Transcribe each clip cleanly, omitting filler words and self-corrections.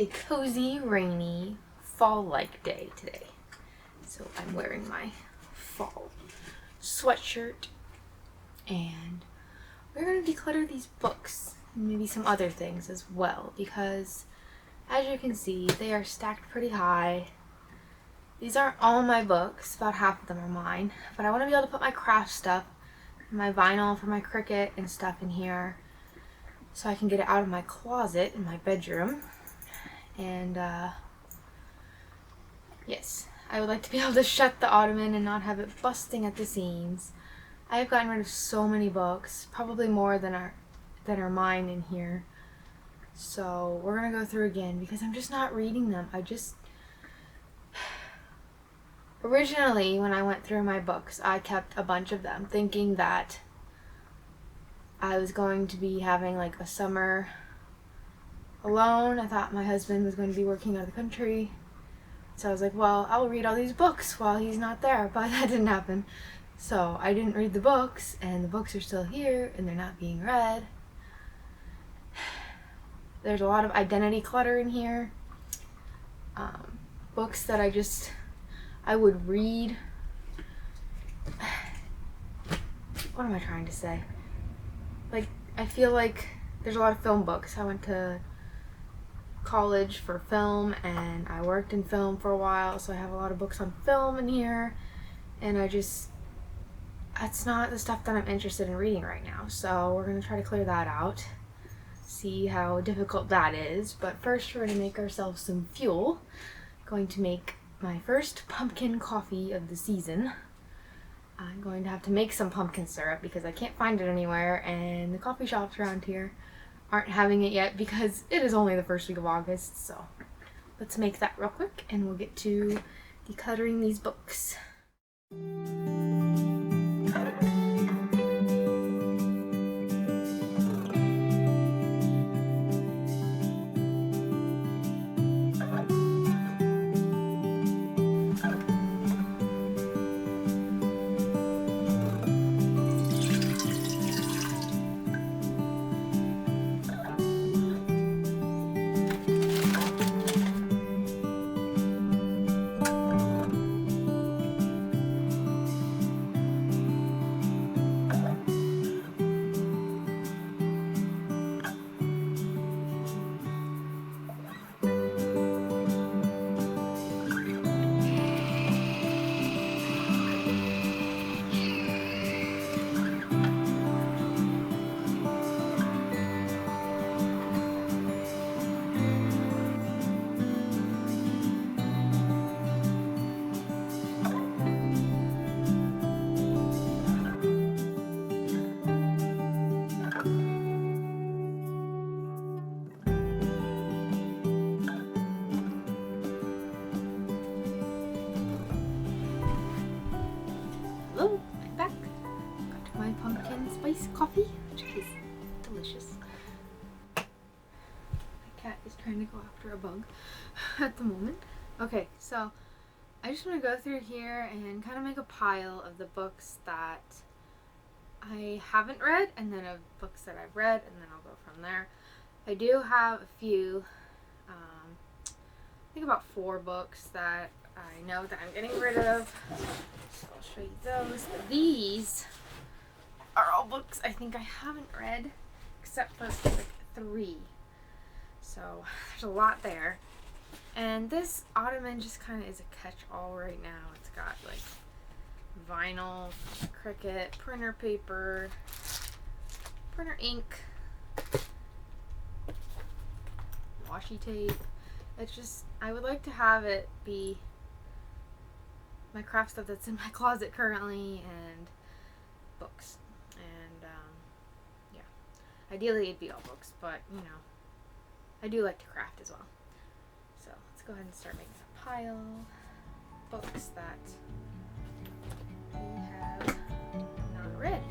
a cozy, rainy, fall-like day today. So I'm wearing my fall sweatshirt and we're going to declutter these books and maybe some other things as well because as you can see they are stacked pretty high. These aren't all my books, about half of them are mine, but I want to be able to put my craft stuff, my vinyl for my Cricut and stuff in here so I can get it out of my closet in my bedroom. And yes, I would like to be able to shut the ottoman and not have it busting at the seams. I have gotten rid of so many books, probably more than are mine in here. So we're gonna go through again because I'm just not reading them. Originally, when I went through my books, I kept a bunch of them thinking that I was going to be having like a summer alone. I thought my husband was going to be working out of the country. So I was like, well, I'll read all these books while he's not there, but that didn't happen. So I didn't read the books, and the books are still here, and they're not being read. There's a lot of identity clutter in here. Books that I would read. What am I trying to say? Like, I feel like there's a lot of film books. I went to college for film and I worked in film for a while, so I have a lot of books on film in here, and that's not the stuff that I'm interested in reading right now. So we're going to try to clear that out, see how difficult that is. But first we're going to make ourselves some fuel. I'm going to make my first pumpkin coffee of the season. I'm going to have to make some pumpkin syrup because I can't find it anywhere, and the coffee shops around here aren't having it yet because it is only the first week of August. So let's make that real quick and we'll get to decluttering these books. Hello, I'm back. Got my pumpkin spice coffee, which is delicious. My cat is trying to go after a bug at the moment. Okay, so I just want to go through here and kind of make a pile of the books that I haven't read and then of books that I've read, and then I'll go from there. I do have a few, I think about 4 books that I know that I'm getting rid of. So I'll show you those. These are all books I think I haven't read, except for like 3. So there's a lot there. And this ottoman just kind of is a catch-all right now. It's got like vinyl, Cricut, printer paper, printer ink, washi tape. It's just, I would like to have it be my craft stuff that's in my closet currently, and books. And yeah, ideally it'd be all books, but you know, I do like to craft as well. So let's go ahead and start making a pile of books that we have not read.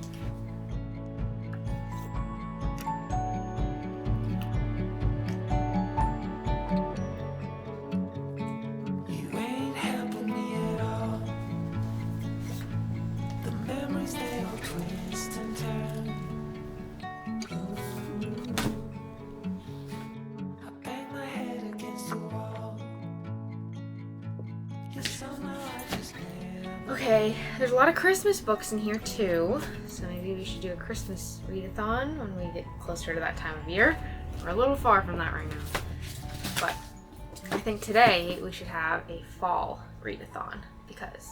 Okay, there's a lot of Christmas books in here too, so maybe we should do a Christmas readathon when we get closer to that time of year. We're a little far from that right now, but I think today we should have a fall readathon because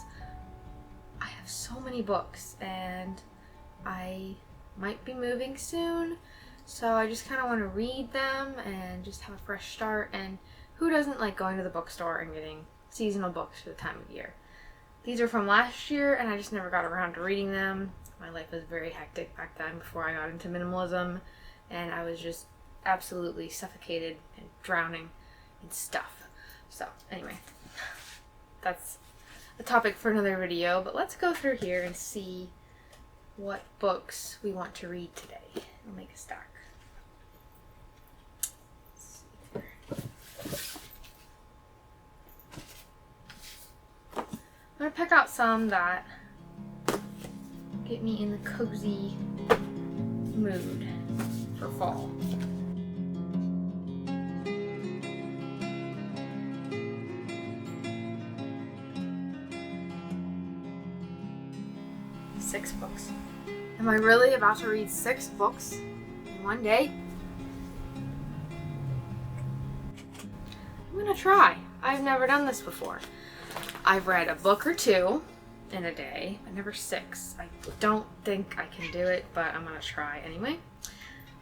I have so many books and I might be moving soon, so I just kind of want to read them and just have a fresh start. And who doesn't like going to the bookstore and getting seasonal books for the time of year? These are from last year and I just never got around to reading them. My life was very hectic back then before I got into minimalism, and I was just absolutely suffocated and drowning in stuff. So anyway, that's a topic for another video, but let's go through here and see what books we want to read today. I'll make a stack. I'm gonna pick out some that get me in the cozy mood for fall. Six books. Am I really about to read 6 books in one day? I'm gonna try. I've never done this before. I've read a book or 2 in a day, but never 6. I don't think I can do it, but I'm gonna try anyway.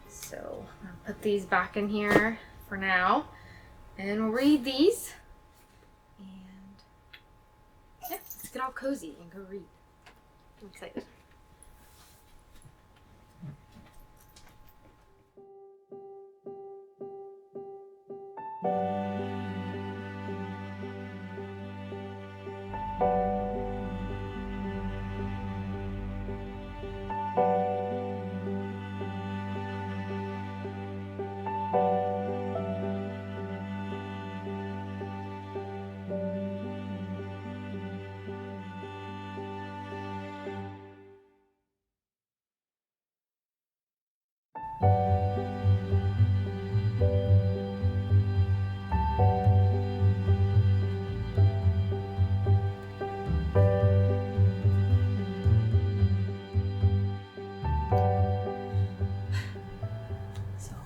So I'll put these back in here for now, and we'll read these. And yeah, let's get all cozy and go read. I'm excited.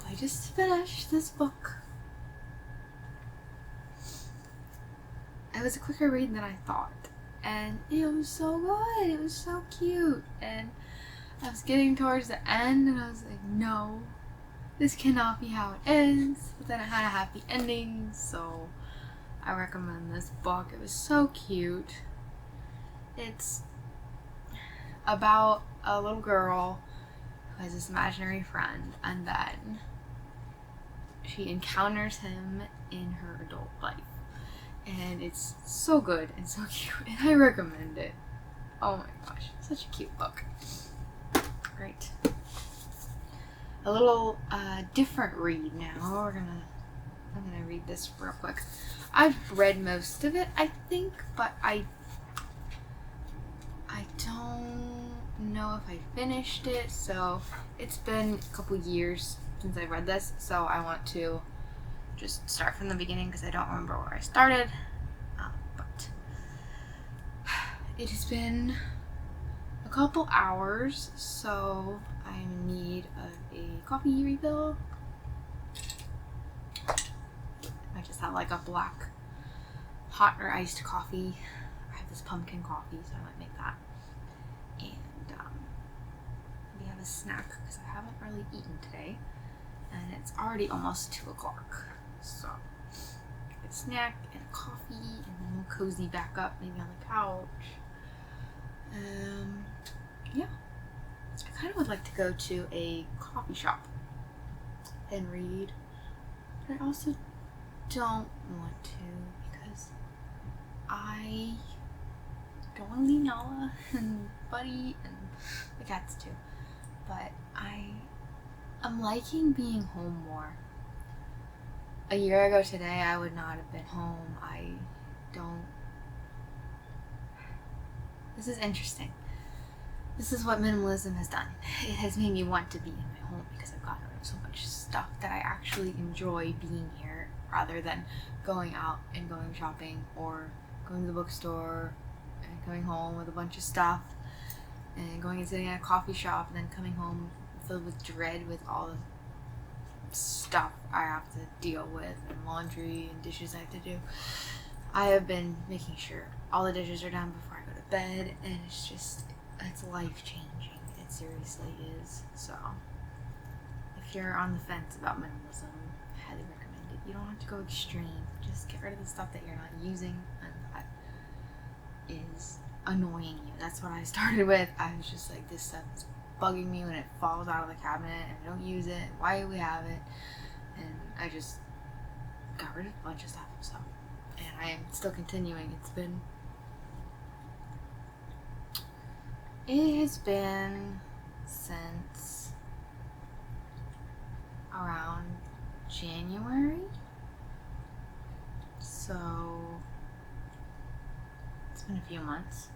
I just finished this book. It was a quicker read than I thought, and it was so good. It was so cute, and I was getting towards the end and I was like, no, this cannot be how it ends. But then it had a happy ending, so I recommend this book. It was so cute. It's about a little girl who has this imaginary friend, and then she encounters him in her adult life. And it's so good and so cute, and I recommend it. Oh my gosh, such a cute book. Great. A little different read now. I'm gonna read this real quick. I've read most of it, I think, but I don't know if I finished it, so it's been a couple years since I read this, so I want to just start from the beginning because I don't remember where I started. But it has been a couple hours, so I'm in need of a coffee refill. I just have like a black hot or iced coffee. I have this pumpkin coffee, so I might make that. And we have a snack because I haven't really eaten today, and it's already almost 2 o'clock. So a snack and a coffee, and then we'll cozy back up, maybe on the couch. Yeah, I kind of would like to go to a coffee shop and read, but I also don't want to because I don't want to leave Nala and Buddy and the cats too. But I'm liking being home more. A year ago today, I would not have been home. This is interesting. This is what minimalism has done. It has made me want to be in my home because I've gotten rid of so much stuff that I actually enjoy being here rather than going out and going shopping or going to the bookstore and coming home with a bunch of stuff and going and sitting at a coffee shop and then coming home filled with dread with all the stuff I have to deal with and laundry and dishes I have to do. I have been making sure all the dishes are done before I go to bed, and it's life-changing. It seriously is. So if you're on the fence about minimalism, I highly recommend it. You don't have to go extreme. Just get rid of the stuff that you're not using and that is annoying you. That's what I started with. I was just like, this stuff is bugging me when it falls out of the cabinet and I don't use it. Why do we have it? And I just got rid of a bunch of stuff. So, and I am still continuing. It has been since around January. So it's been a few months.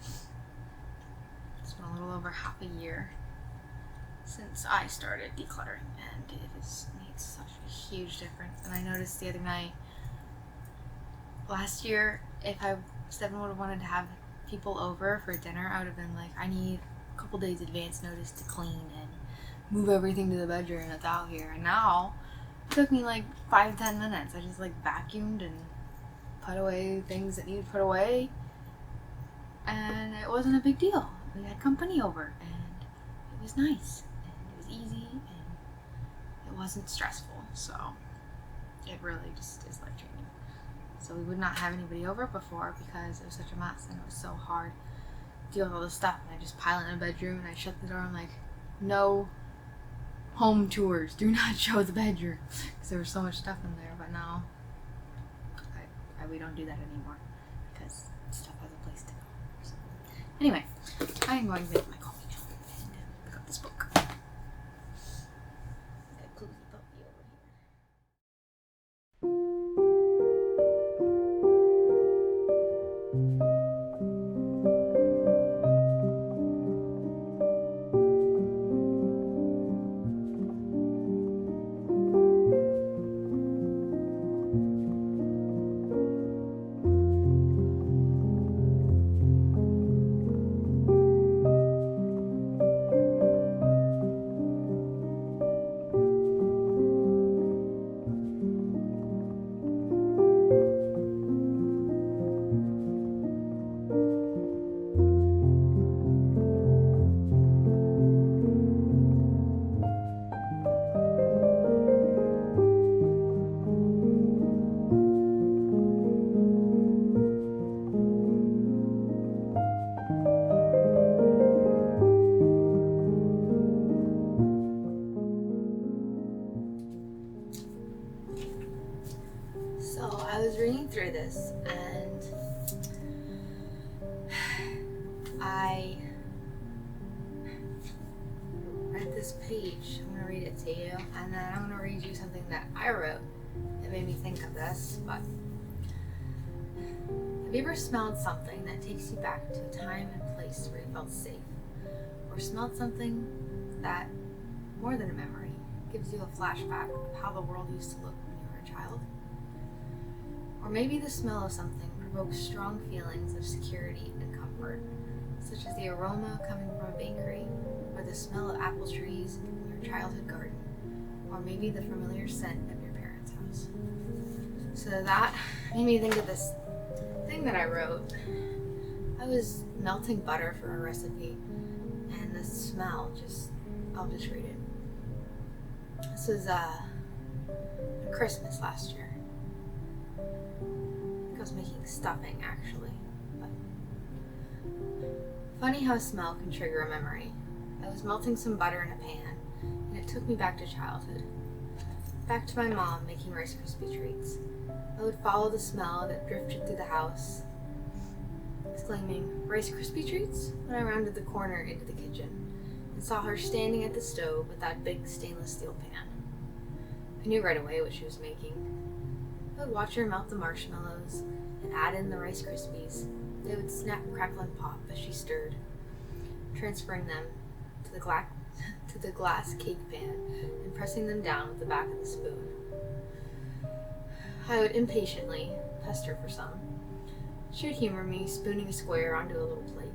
It's been a little over half a year since I started decluttering, and it has made such a huge difference. And I noticed the other night, last year, if Stephen would have wanted to have people over for dinner, I would have been like, I need a couple days advance notice to clean and move everything to the bedroom that's out here. And now it took me like 5-10 minutes. I just like vacuumed and put away things that needed put away, and it wasn't a big deal. We had company over and it was nice and it was easy and it wasn't stressful. So it really just is life changing. So we would not have anybody over before because it was such a mess and it was so hard to deal with all this stuff. And I just pile it in the bedroom and I shut the door. I'm like, no home tours. Do not show the bedroom, because there was so much stuff in there. But now we don't do that anymore because stuff has a place to go. So, anyway, I am going to make my coffee now and pick up this book. That cozy puppy over here. I was reading through this and I read this page. I'm going to read it to you, and then I'm going to read you something that I wrote that made me think of this. But have you ever smelled something that takes you back to a time and place where you felt safe? Or smelled something that, more than a memory, gives you a flashback of how the world used to look when you were a child? Or maybe the smell of something provokes strong feelings of security and comfort, such as the aroma coming from a bakery, or the smell of apple trees in your childhood garden, or maybe the familiar scent of your parents' house. So that made me think of this thing that I wrote. I was melting butter for a recipe, and the smell I'll just read it. This was Christmas last year. I was making stuffing, actually. But funny how a smell can trigger a memory. I was melting some butter in a pan, and it took me back to childhood. Back to my mom making Rice Krispie treats. I would follow the smell that drifted through the house, exclaiming, "Rice Krispie treats?" when I rounded the corner into the kitchen and saw her standing at the stove with that big stainless steel pan. I knew right away what she was making. I would watch her melt the marshmallows and add in the Rice Krispies. They would snap, crackle, and pop as she stirred, transferring them to the glass cake pan and pressing them down with the back of the spoon. I would impatiently pester for some. She would humor me, spooning a square onto a little plate.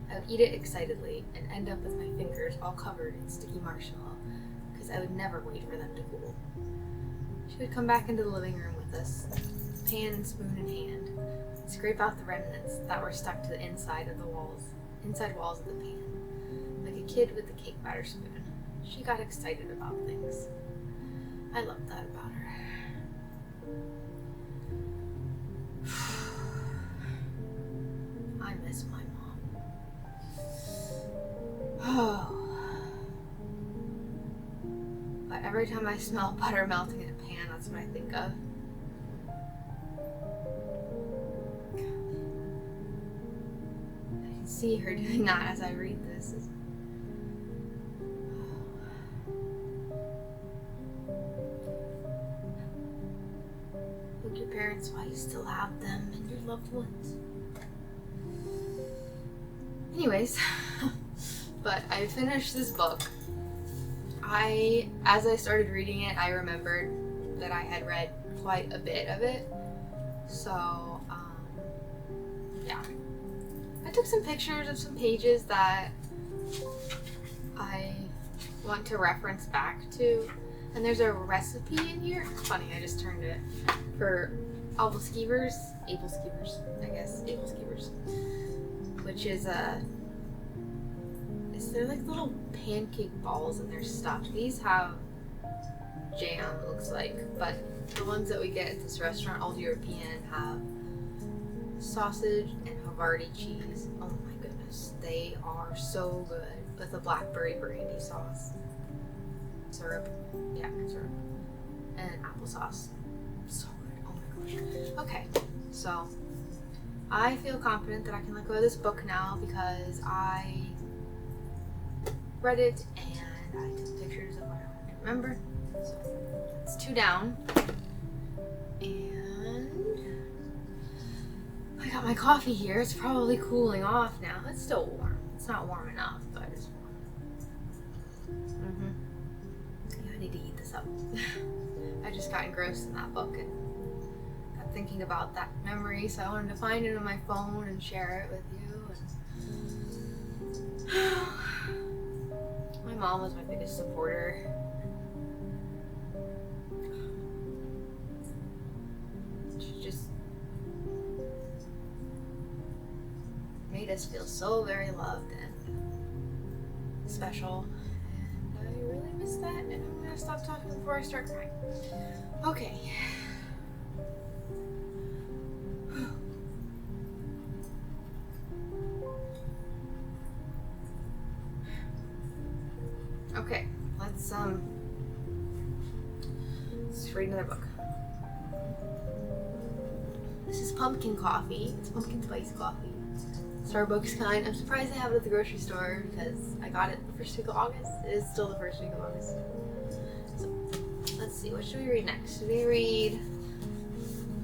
I would eat it excitedly and end up with my fingers all covered in sticky marshmallow, because I would never wait for them to cool. She would come back into the living room with us, pan and spoon in hand, and scrape out the remnants that were stuck to the inside walls of the pan, like a kid with a cake batter spoon. She got excited about things. I loved that about her. I miss my mom. Oh. But every time I smell butter melting in a pan, that's what I think of. I can see her doing that as I read this. Look your parents while you still have them and your loved ones. Anyways, but I finished this book. As I started reading it, I remembered that I had read quite a bit of it. So, yeah. I took some pictures of some pages that I want to reference back to. And there's a recipe in here. It's funny, I just turned it for apple skeevers, which is they're like little pancake balls and they're stuffed. These have jam, it looks like, but the ones that we get at this restaurant, Old European, have sausage and Havarti cheese. Oh my goodness, they are so good with a blackberry brandy sauce. Syrup, and applesauce. So good. Oh my gosh. Okay, so I feel confident that I can let go of this book now because I read it and I took pictures of what I wanted to remember. So it's 2 down, and I got my coffee here. It's probably cooling off now. It's still warm. It's not warm enough, but it's warm. I need to eat this up. I just got engrossed in that book and got thinking about that memory, so I wanted to find it on my phone and share it with you. And my mom was my biggest supporter. She just made us feel so very loved and special. I really miss that, and I'm gonna stop talking before I start crying. Okay. Okay, let's read another book. This is pumpkin coffee. It's pumpkin spice coffee. Starbucks kind. I'm surprised they have it at the grocery store because I got it the first week of August. It is still the first week of August. So let's see, what should we read next? Should we read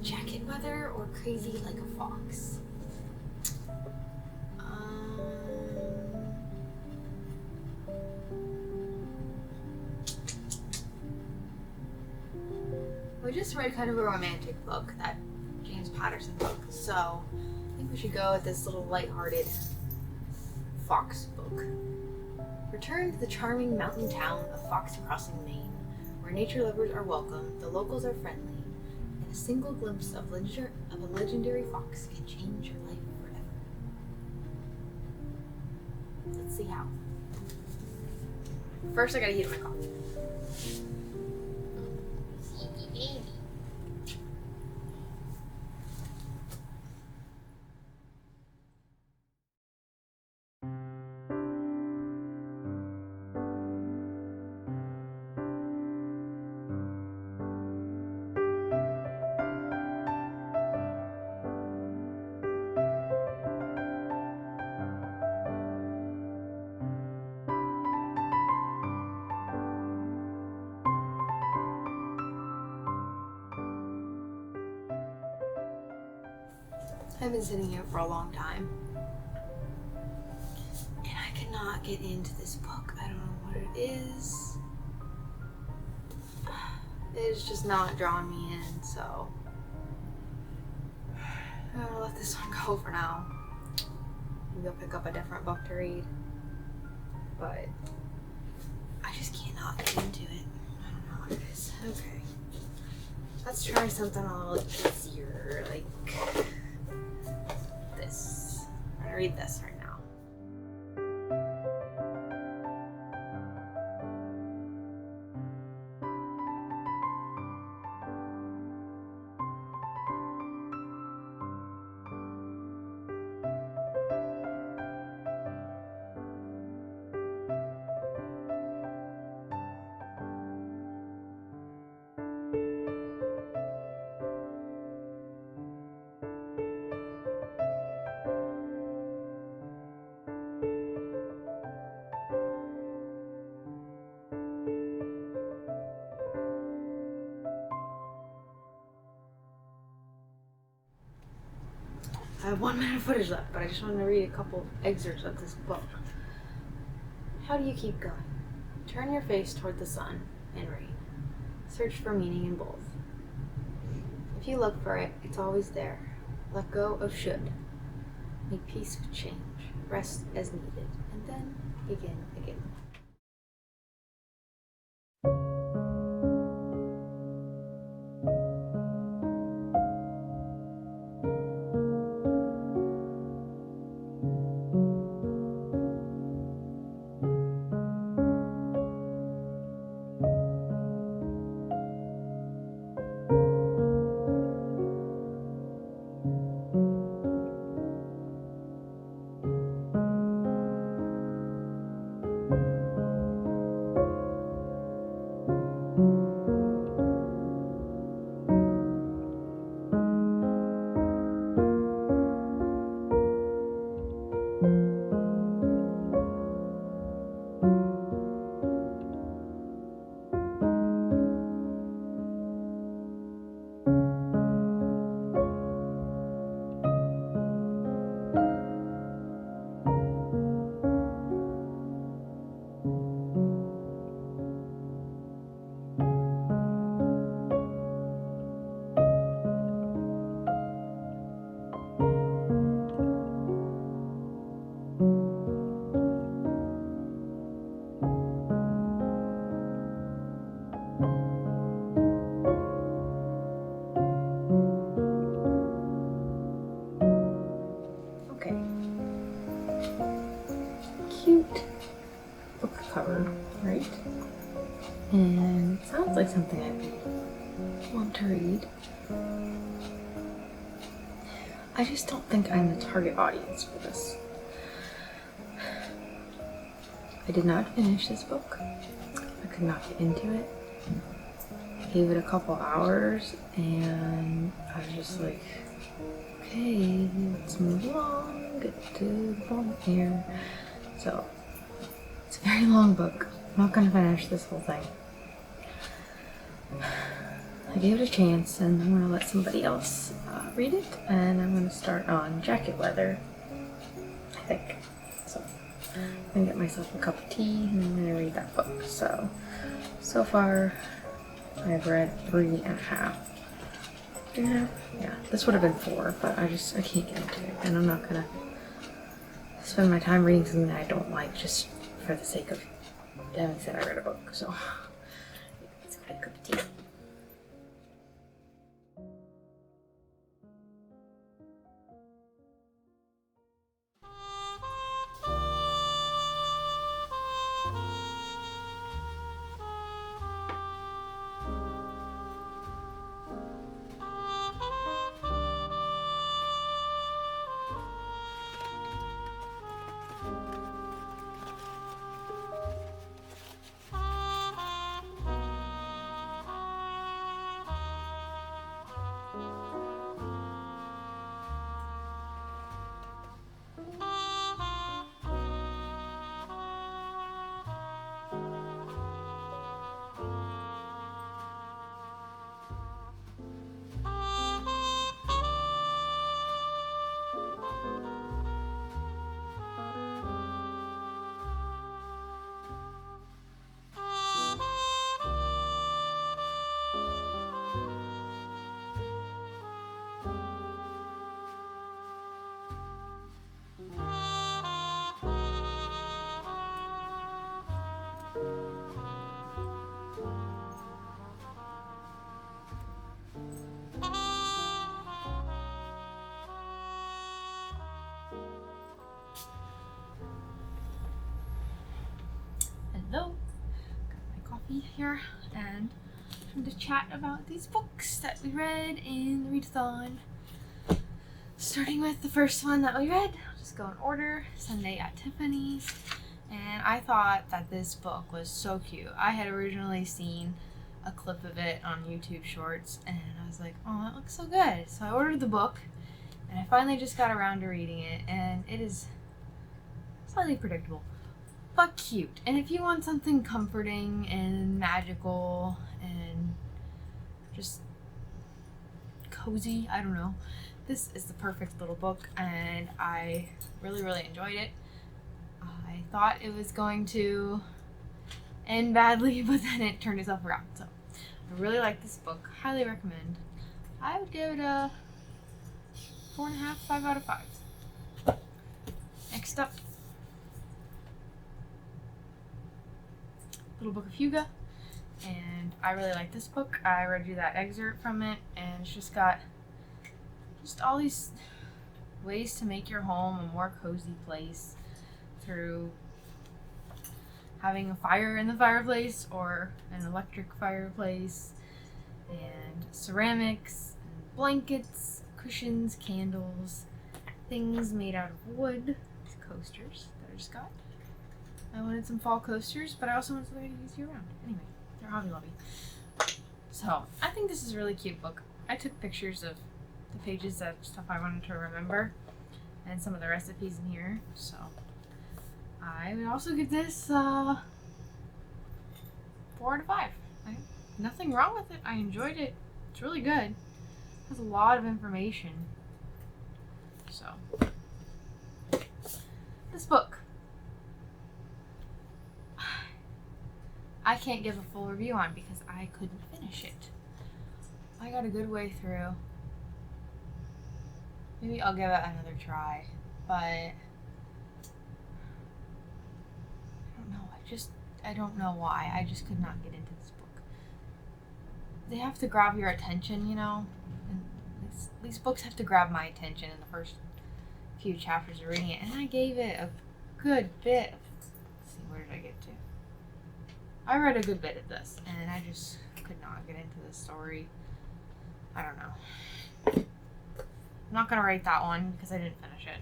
Jacket Weather or Crazy Like a Fox? We just read kind of a romantic book, that James Patterson book, so I think we should go with this little lighthearted fox book. Return to the charming mountain town of Fox Crossing, Maine, where nature lovers are welcome, the locals are friendly, and a single glimpse of a legendary fox can change your life forever. Let's see how. First, I gotta heat up my coffee. Baby. I've been sitting here for a long time, and I cannot get into this book. I don't know what it is. It's just not drawing me in, so I'm gonna let this one go for now. Maybe I'll pick up a different book to read. But I just cannot get into it. I don't know what it is. Okay. Let's try something a little easier, like this. I'm gonna read this right now. I have 1 minute of footage left, but I just wanted to read a couple excerpts of this book. How do you keep going? Turn your face toward the sun and rain. Search for meaning in both. If you look for it, it's always there. Let go of should. Make peace with change. Rest as needed. And then begin again. Cute book cover, right? And it sounds like something I want to read. I just don't think I'm the target audience for this. I did not finish this book. I could not get into it. I gave it a couple hours and I was just like, okay, let's move along, get to the point here. So, it's a very long book. I'm not gonna finish this whole thing. I gave it a chance and I'm gonna let somebody else read it, and I'm gonna start on jacket leather, I think. So, I'm gonna get myself a cup of tea and I'm gonna read that book. So far, I've read 3.5. 3.5? Yeah, this would have been 4, but I can't get into it, and I'm not gonna spend my time reading something that I don't like just for the sake of having said I read a book. So, let's get a cup of tea. coffee here and I'm going to chat about these books that we read in the readathon. Starting with the first one that we read, I'll just go in order, Sunday at Tiffany's. And I thought that this book was so cute. I had originally seen a clip of it on YouTube Shorts and I was like, oh, that looks so good. So I ordered the book and I finally just got around to reading it, and it is slightly predictable, but cute. And if you want something comforting and magical and just cozy, I don't know, this is the perfect little book, and I really, really enjoyed it. I thought it was going to end badly, but then it turned itself around. So I really like this book. Highly recommend. I would give it a 4.5, 5 out of 5. Next up, Little Book of Huga. And I really like this book. I read you that excerpt from it, and it's just got all these ways to make your home a more cozy place through having a fire in the fireplace or an electric fireplace, and ceramics and blankets, cushions, candles, things made out of wood, these coasters that I just got. I wanted some fall coasters, but I also wanted something to use year round. Anyway, they're Hobby Lobby. So I think this is a really cute book. I took pictures of the pages of stuff I wanted to remember and some of the recipes in here. So I would also give this 4 out of 5. Nothing wrong with it. I enjoyed it. It's really good. It has a lot of information. So this book, I can't give a full review on because I couldn't finish it. I got a good way through. Maybe I'll give it another try, but I don't know. I don't know why. I just could not get into this book. They have to grab your attention, you know? And these books have to grab my attention in the first few chapters of reading it, and I gave it a good bit. Let's see, where did I get to? I read a good bit of this, and I just could not get into the story. I don't know. I'm not going to rate that one because I didn't finish it.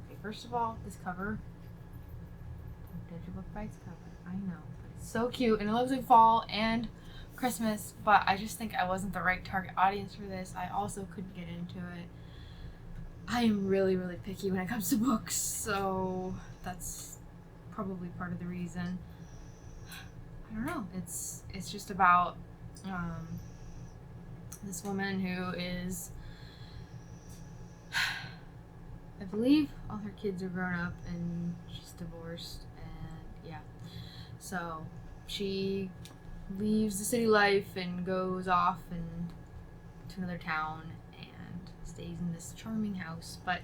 Okay, first of all, this cover. Don't judge a book by its cover. I know, but it's so cute, and it looks like fall and Christmas, but I just think I wasn't the right target audience for this. I also couldn't get into it. I am really, really picky when it comes to books, so that's probably part of the reason. I don't know. It's just about this woman who is, I believe all her kids are grown up and she's divorced, and yeah, so she leaves the city life and goes off and to another town and stays in this charming house, but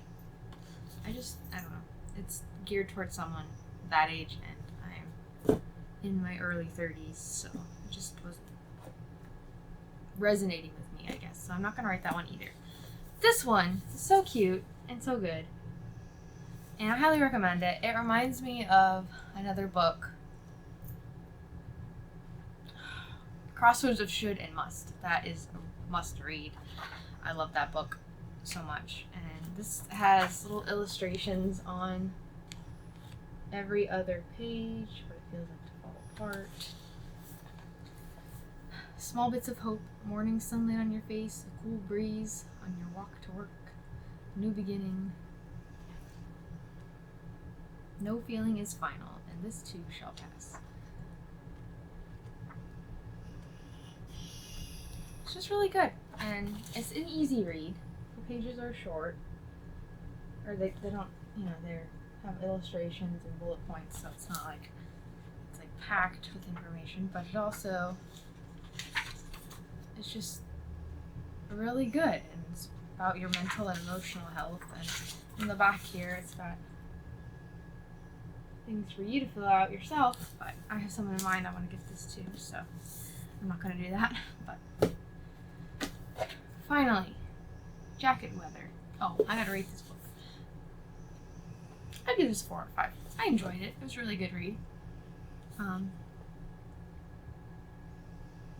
I don't know, it's geared towards someone that age, and I'm in my early 30s, so it just wasn't resonating with me, I guess. So I'm not gonna write that one either. This one is so cute and so good, and I highly recommend it. It reminds me of another book, Crossroads of Should and Must. That is a must read. I love that book so much, and this has little illustrations on every other page, what it feels like to fall apart. Small bits of hope, morning sunlight on your face, a cool breeze on your walk to work, new beginning. No feeling is final, and this too shall pass. It's just really good, and it's an easy read. The pages are short, or they don't, they have illustrations and bullet points, so it's not like it's like packed with information, but it also, it's just really good, and it's about your mental and emotional health. And in the back here, it's got things for you to fill out yourself, but I have someone in mind I want to give this to, so I'm not going to do that. But finally, Jacket Weather. Oh, I gotta rate this book. I'd give this 4 out of 5. I enjoyed it. It was a really good read.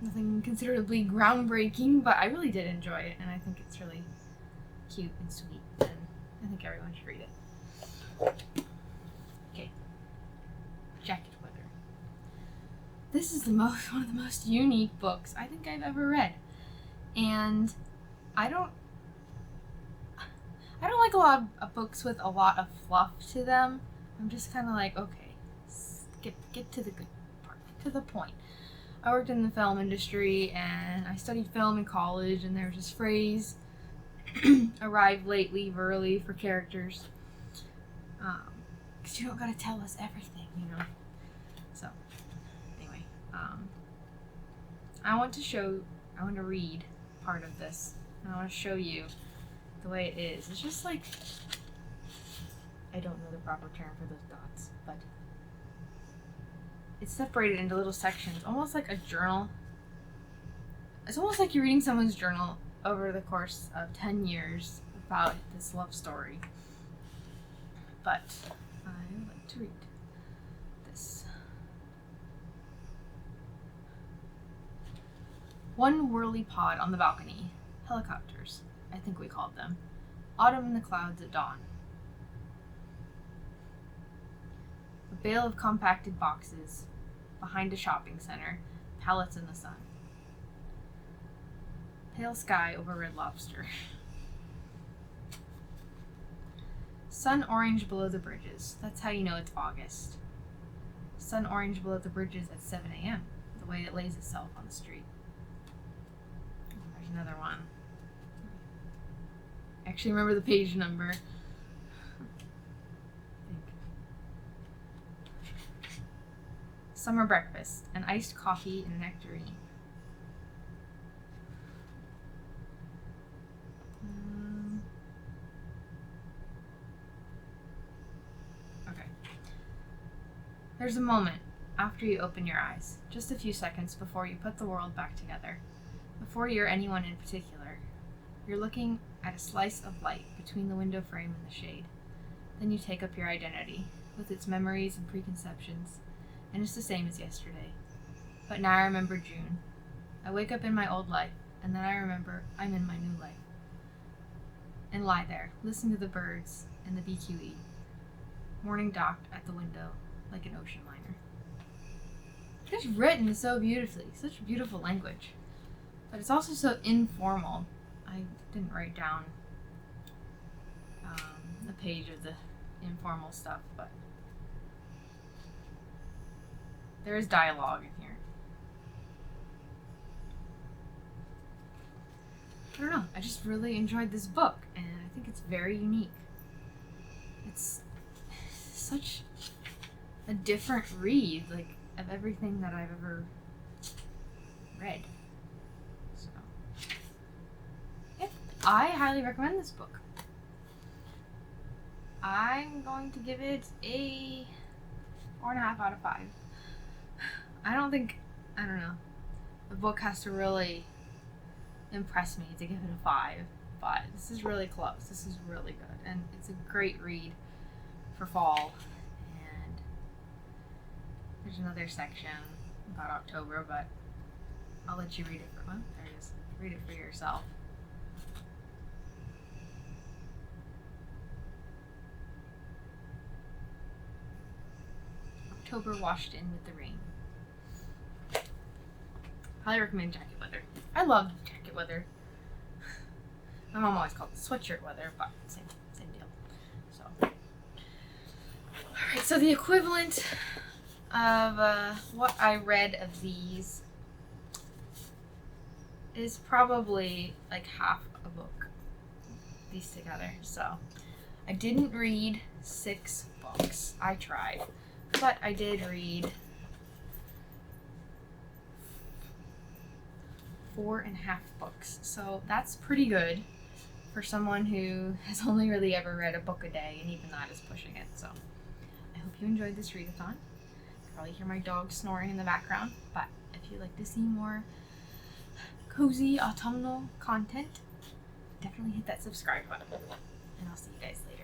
Nothing considerably groundbreaking, but I really did enjoy it, and I think it's really cute and sweet, and I think everyone should read it. Okay. Jacket Weather. This is one of the most unique books I think I've ever read. And I don't like a lot of books with a lot of fluff to them. I'm just kind of like, okay, get to the good part, to the point. I worked in the film industry and I studied film in college, and there's this phrase, arrive late, leave early, for characters. Because you don't gotta tell us everything, you know? So, anyway, I want to read part of this, and I want to show you the way it is. It's just like, I don't know the proper term for those dots, but it's separated into little sections, almost like a journal. It's almost like you're reading someone's journal over the course of 10 years about this love story. But I like to read this. One whirly pod on the balcony. Helicopters, I think we called them. Autumn in the clouds at dawn. A bale of compacted boxes behind a shopping center, pallets in the sun. Pale sky over Red Lobster. Sun orange below the bridges. That's how you know it's August. Sun orange below the bridges at 7 a.m., the way it lays itself on the street. There's another one. I actually remember the page number. Summer breakfast, an iced coffee and a nectarine. Okay. There's a moment after you open your eyes, just a few seconds before you put the world back together, before you're anyone in particular. You're looking at a slice of light between the window frame and the shade. Then you take up your identity, with its memories and preconceptions, and it's the same as yesterday. But now I remember June. I wake up in my old life, and then I remember I'm in my new life. And lie there, listen to the birds and the BQE. Morning docked at the window like an ocean liner. It's written so beautifully, such beautiful language. But it's also so informal. I didn't write down a page of the informal stuff, but there is dialogue in here. I don't know, I just really enjoyed this book, and I think it's very unique. It's such a different read, like, of everything that I've ever read. So, yeah, I highly recommend this book. I'm going to give it a 4.5 out of 5. I don't know. The book has to really impress me to give it a 5, but this is really close. This is really good, and it's a great read for fall. And there's another section about October, but I'll let you read it for one. There it is. Read it for yourself. October washed in with the rain. Highly recommend Jacket Weather. I love Jacket Weather. My mom always called it sweatshirt weather, but same deal. So, alright, so the equivalent of what I read of these is probably like half a book, these together. So, I didn't read 6 books. I tried, but I did read 4.5 books. So that's pretty good for someone who has only really ever read a book a day, and even that is pushing it. So I hope you enjoyed this readathon. You can probably hear my dog snoring in the background, but if you'd like to see more cozy autumnal content, definitely hit that subscribe button, and I'll see you guys later.